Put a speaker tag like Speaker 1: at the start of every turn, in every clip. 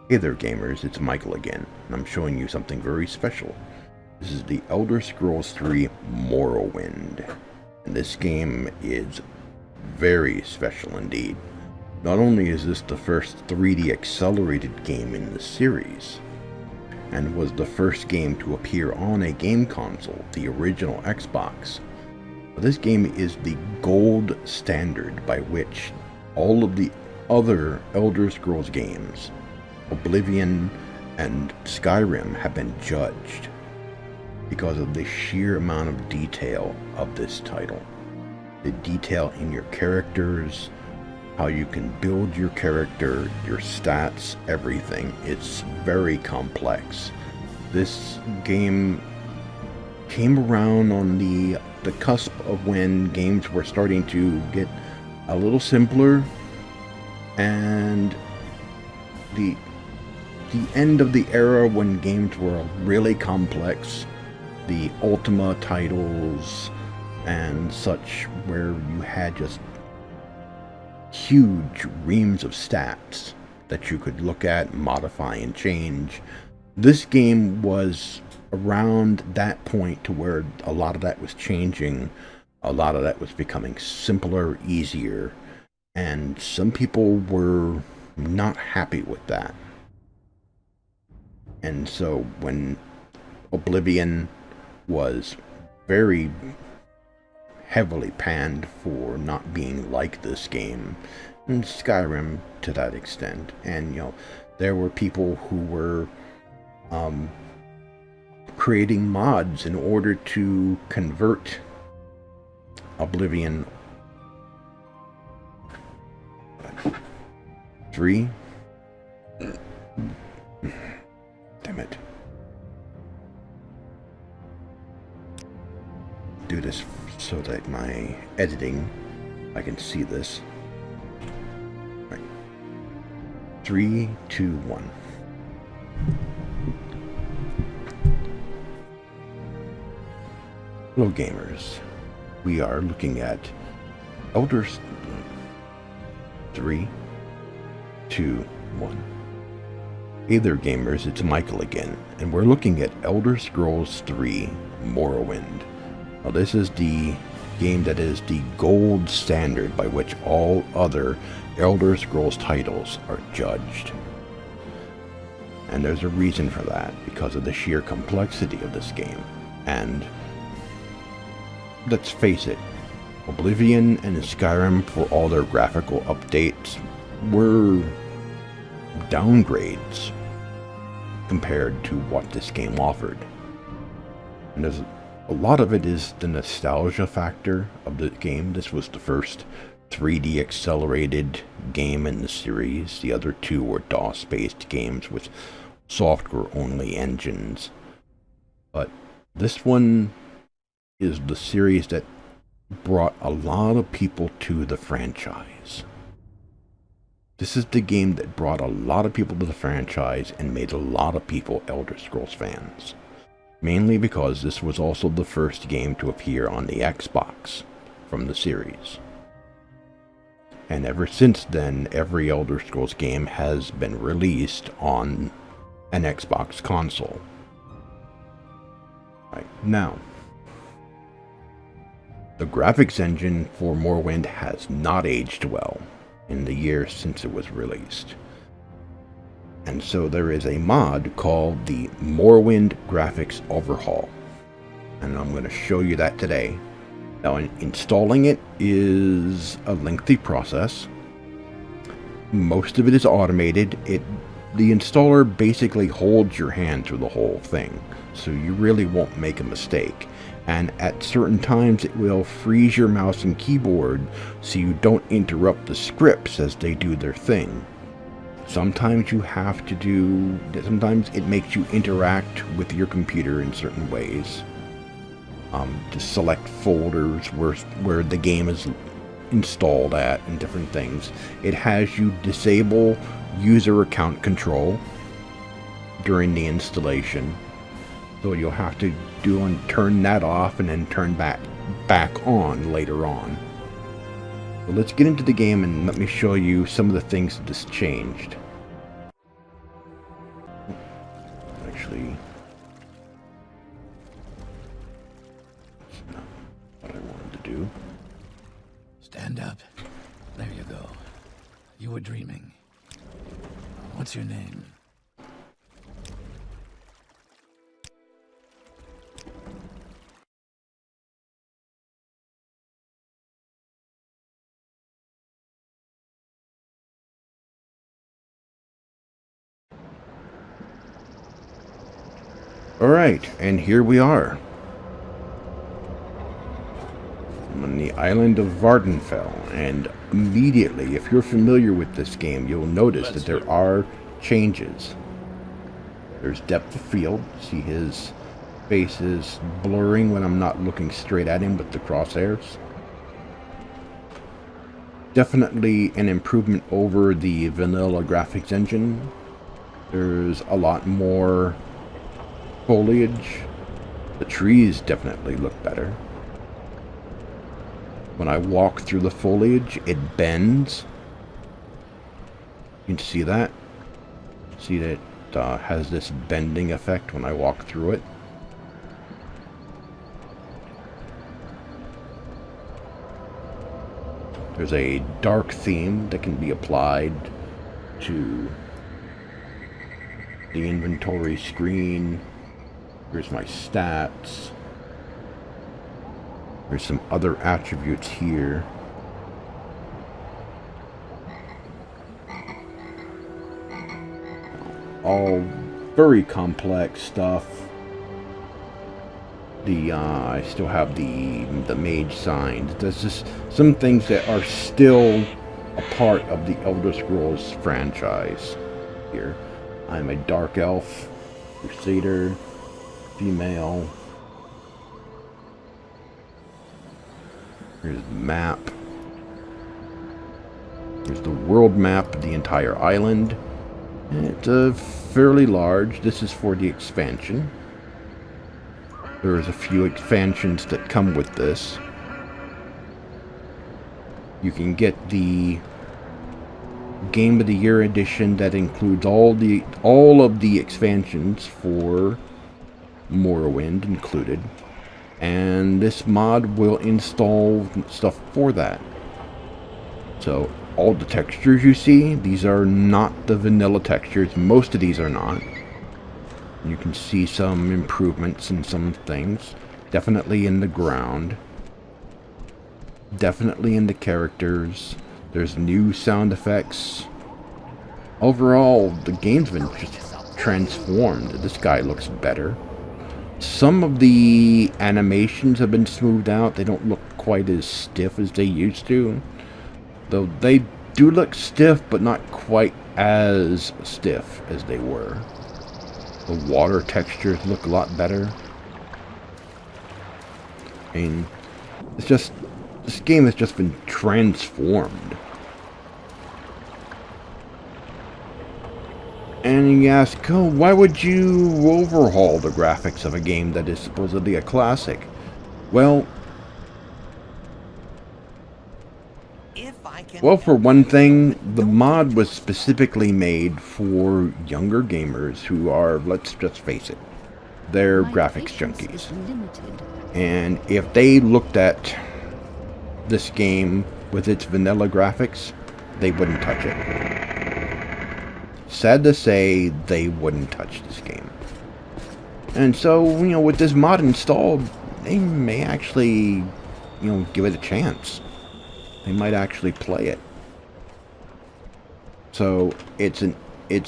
Speaker 1: Hey there gamers, it's Michael again, and I'm showing you something very special. This is the Elder Scrolls 3 Morrowind, and this game is very special indeed. Not only is this the first 3D accelerated game in the series, and was the first game to appear on a game console, the original Xbox, but this game is the gold standard by which all of the other Elder Scrolls games, Oblivion and Skyrim, have been judged because of the sheer amount of detail of this title. The detail in your characters, how you can build your character, your stats, everything. It's very complex. This game came around on the cusp of when games were starting to get a little simpler, and the end of the era when games were really complex, the Ultima titles and such, where you had just huge reams of stats that you could look at, modify, and change. This game was around that point to where a lot of that was changing, a lot of that was becoming simpler, easier, and some people were not happy with that. And so when Oblivion was very heavily panned for not being like this game, and Skyrim to that extent, and there were people who were creating mods in order to convert Oblivion 3. Damn it. Do this so that my editing, I can see this. Right. 3, 2, 1. Hello gamers. We are looking at Elder 3, 2, 1. Hey there gamers, it's Michael again, and we're looking at Elder Scrolls 3 Morrowind. Now this is the game that is the gold standard by which all other Elder Scrolls titles are judged. And there's a reason for that, because of the sheer complexity of this game. And let's face it, Oblivion and Skyrim, for all their graphical updates, were downgrades compared to what this game offered. And there's a lot of it is the nostalgia factor of the game. This was the first 3D accelerated game in the series. The other two were DOS-based games with software-only engines. But this one is the series that brought a lot of people to the franchise. This is the game that brought a lot of people to the franchise and made a lot of people Elder Scrolls fans. Mainly because this was also the first game to appear on the Xbox from the series. And ever since then, every Elder Scrolls game has been released on an Xbox console. Right, now, the graphics engine for Morrowind has not aged well in the years since it was released. And so there is a mod called the Morrowind Graphics Overhaul. And I'm going to show you that today. Now, installing it is a lengthy process. Most of it is automated. The installer basically holds your hand through the whole thing, so you really won't make a mistake. And at certain times it will freeze your mouse and keyboard so you don't interrupt the scripts as they do their thing. Sometimes it makes you interact with your computer in certain ways. To select folders where the game is installed at and different things. It has you disable user account control during the installation. So you'll have to turn that off and then turn back on later on. So let's get into the game and let me show you some of the things that this changed. actually... That's not what I wanted to do.
Speaker 2: Stand up. There you go. You were dreaming. What's your name?
Speaker 1: Alright, and here we are. I'm on the island of Vardenfell, and immediately, if you're familiar with this game, you'll notice that there are changes. There's depth of field. See, his face is blurring when I'm not looking straight at him with the crosshairs. Definitely an improvement over the vanilla graphics engine. There's a lot more foliage. The trees definitely look better. When I walk through the foliage, it bends. You can see that. See that it has this bending effect when I walk through it. There's a dark theme that can be applied to the inventory screen. Here's my stats. There's some other attributes here. All very complex stuff. I still have the mage signs. There's just some things that are still a part of the Elder Scrolls franchise here. I'm a dark elf, crusader, female. Here's the map. Here's the world map of the entire island. And it's fairly large. This is for the expansion. There's a few expansions that come with this. You can get the Game of the Year edition that includes all of the expansions for Morrowind included. And this mod will install stuff for that. So all the textures you see, these are not the vanilla textures. Most of these are not. You can see some improvements in some things. Definitely in the ground. Definitely in the characters. There's new sound effects. Overall, the game's been just transformed. This guy looks better. Some of the animations have been smoothed out. They don't look quite as stiff as they used to. Though they do look stiff, but not quite as stiff as they were. The water textures look a lot better. I mean, it's just, this game has just been transformed. And you ask, oh, why would you overhaul the graphics of a game that is supposedly a classic? Well, for one thing, the mod was specifically made for younger gamers who are, let's just face it, they're graphics junkies. And if they looked at this game with its vanilla graphics, they wouldn't touch it. Sad to say, they wouldn't touch this game. And so, you know, with this mod installed, they may actually, you know, give it a chance. They might actually play it. So it's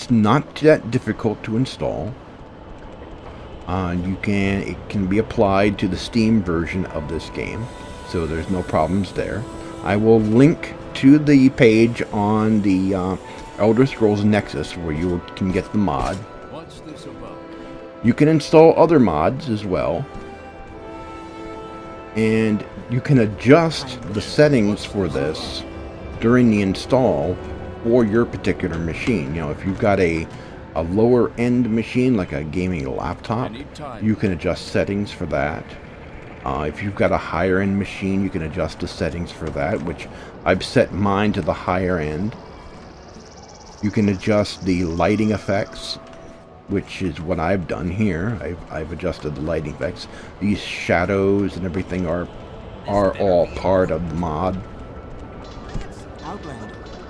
Speaker 1: not that difficult to install. It can be applied to the Steam version of this game, so there's no problems there. I will link to the page on the Elder Scrolls Nexus where you can get the mod.
Speaker 2: What's this about?
Speaker 1: You can install other mods as well. And you can adjust the settings for this during the install for your particular machine. You know, if you've got a lower end machine like a gaming laptop, you can adjust settings for that. If you've got a higher end machine, you can adjust the settings for that, which I've set mine to the higher end. You can adjust the lighting effects. which is what I've done here. I've adjusted the lighting effects. These shadows and everything are all part of the mod.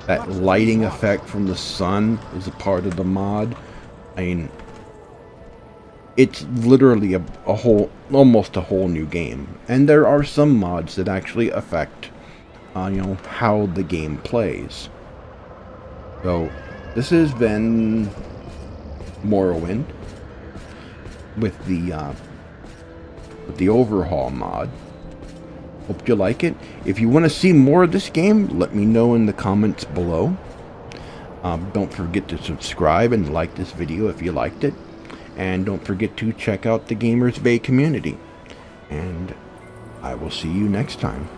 Speaker 1: That lighting effect from the sun is a part of the mod. I mean, it's literally a whole, almost a whole new game. And there are some mods that actually affect, how the game plays. So, this has been Morrowind with the Overhaul mod. Hope you like it. If you want to see more of this game, let me know in the comments below. Don't forget to subscribe and like this video if you liked it. And don't forget to check out the Gamers Bay community. And I will see you next time.